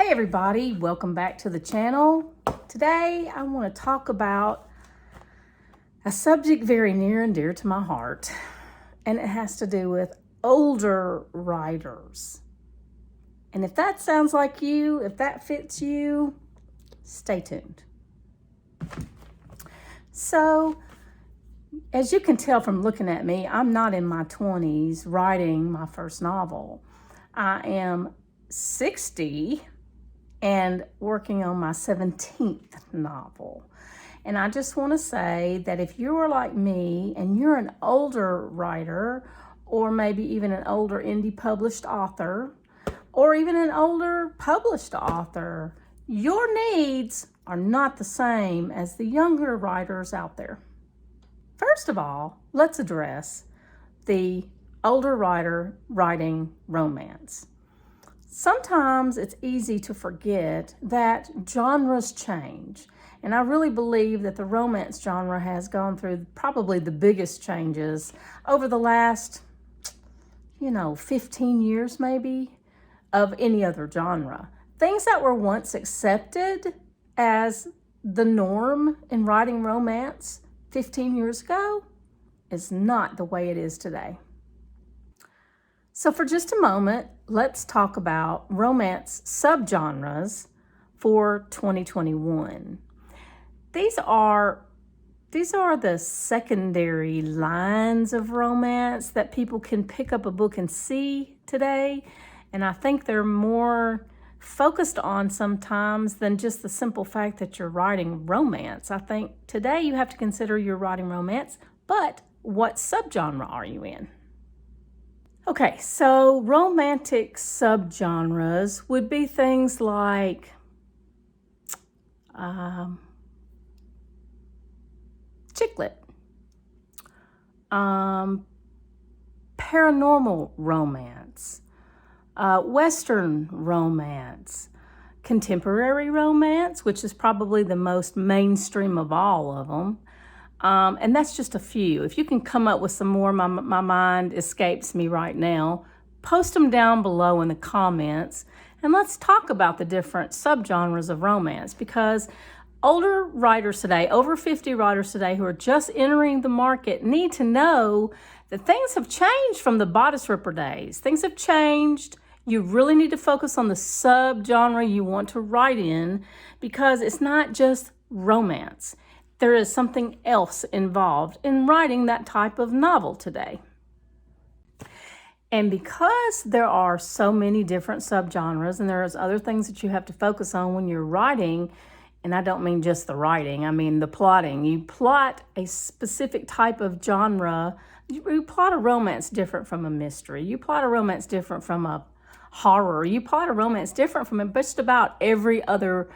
Hey everybody, welcome back to the channel. Today I want to talk about a subject very near and dear to my heart, and it has to do with older writers. And if that sounds like you, if that fits you, stay tuned. So, as you can tell from looking at me, I'm not in my 20s writing my first novel. I am 60 and working on my 17th novel. And I just want to say that if you are like me and you're an older writer, or maybe even an older indie published author, or even an older published author, your needs are not the same as the younger writers out there. First of all, let's address the older writer writing romance. Sometimes it's easy to forget that genres change. And I really believe that the romance genre has gone through probably the biggest changes over the last, 15 years maybe of any other genre. Things that were once accepted as the norm in writing romance 15 years ago is not the way it is today. So for just a moment, let's talk about romance subgenres for 2021. These are the secondary lines of romance that people can pick up a book and see today. And I think they're more focused on sometimes than just the simple fact that you're writing romance. I think today you have to consider you're writing romance, but what subgenre are you in? Okay, so romantic subgenres would be things like chick lit, paranormal romance, Western romance, contemporary romance, which is probably the most mainstream of all of them. And that's just a few. If you can come up with some more, my mind escapes me right now. Post them down below in the comments, and let's talk about the different subgenres of romance, because older writers today, over 50 writers today who are just entering the market, need to know that things have changed from the bodice ripper days. Things have changed. You really need to focus on the subgenre you want to write in, because it's not just romance. There is something else involved in writing that type of novel today. And because there are so many different subgenres, and there's other things that you have to focus on when you're writing, and I don't mean just the writing, I mean the plotting. You plot a specific type of genre. You plot a romance different from a mystery. You plot a romance different from a horror. You plot a romance different from just about every other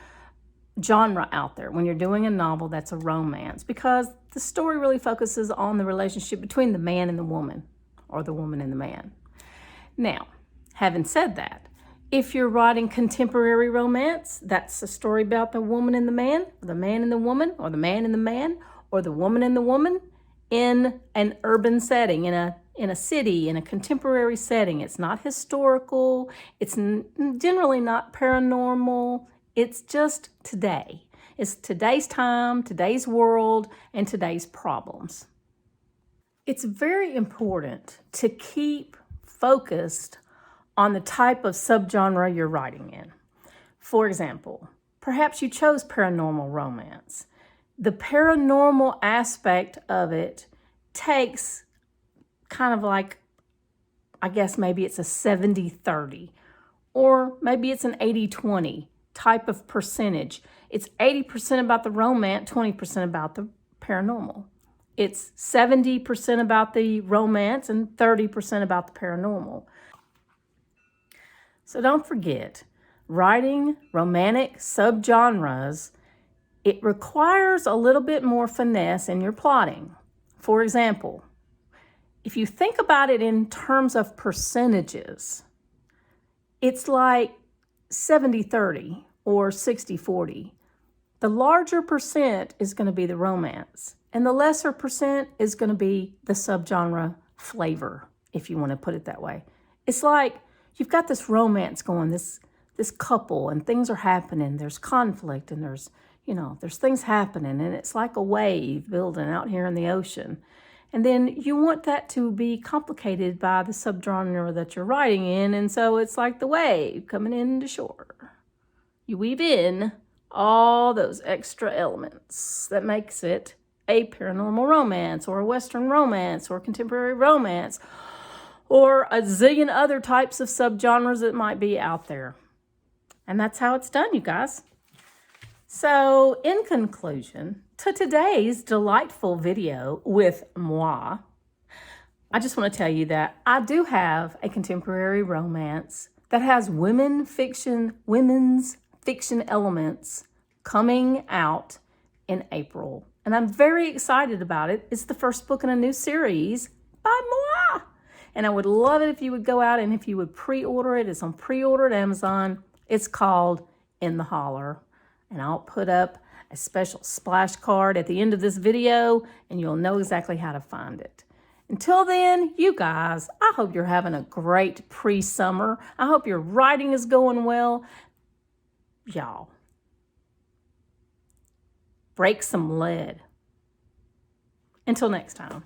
genre out there when you're doing a novel that's a romance, because the story really focuses on the relationship between the man and the woman, or the woman and the man. Now, having said that, if you're writing contemporary romance, that's a story about the woman and the man, or the man and the woman, or the man and the man, or the woman and the woman in an urban setting, in a city, in a contemporary setting. It's not historical. It's generally not paranormal. It's just today. It's today's time, today's world, and today's problems. It's very important to keep focused on the type of subgenre you're writing in. For example, perhaps you chose paranormal romance. The paranormal aspect of it takes kind of like, I guess maybe it's a 70-30, or maybe it's an 80-20. Type of percentage. It's 80% about the romance, 20% about the paranormal. It's 70% about the romance and 30% about the paranormal. So don't forget, writing romantic subgenres, it requires a little bit more finesse in your plotting. For example, if you think about it in terms of percentages, it's like 70-30 or 60-40. The larger percent is going to be the romance, and the lesser percent is going to be the subgenre flavor, if you want to put it that way. It's like you've got this romance going, this this couple and things are happening. There's conflict and there's things happening, and it's like a wave building out here in the ocean. And then you want that to be complicated by the subgenre that you're writing in, and so it's like the wave coming into shore. You weave in all those extra elements that makes it a paranormal romance or a Western romance or contemporary romance or a zillion other types of subgenres that might be out there. And that's how it's done, you guys. So, in conclusion to today's delightful video with moi, I just want to tell you that I do have a contemporary romance that has women's fiction elements coming out in April. And I'm very excited about it. It's the first book in a new series by moi. And I would love it if you would go out and if you would pre-order it. It's on pre-order at Amazon. It's called In the Holler. And I'll put up a special splash card at the end of this video, and you'll know exactly how to find it. Until then, you guys, I hope you're having a great pre-summer. I hope your writing is going well. Y'all, break some lead. Until next time.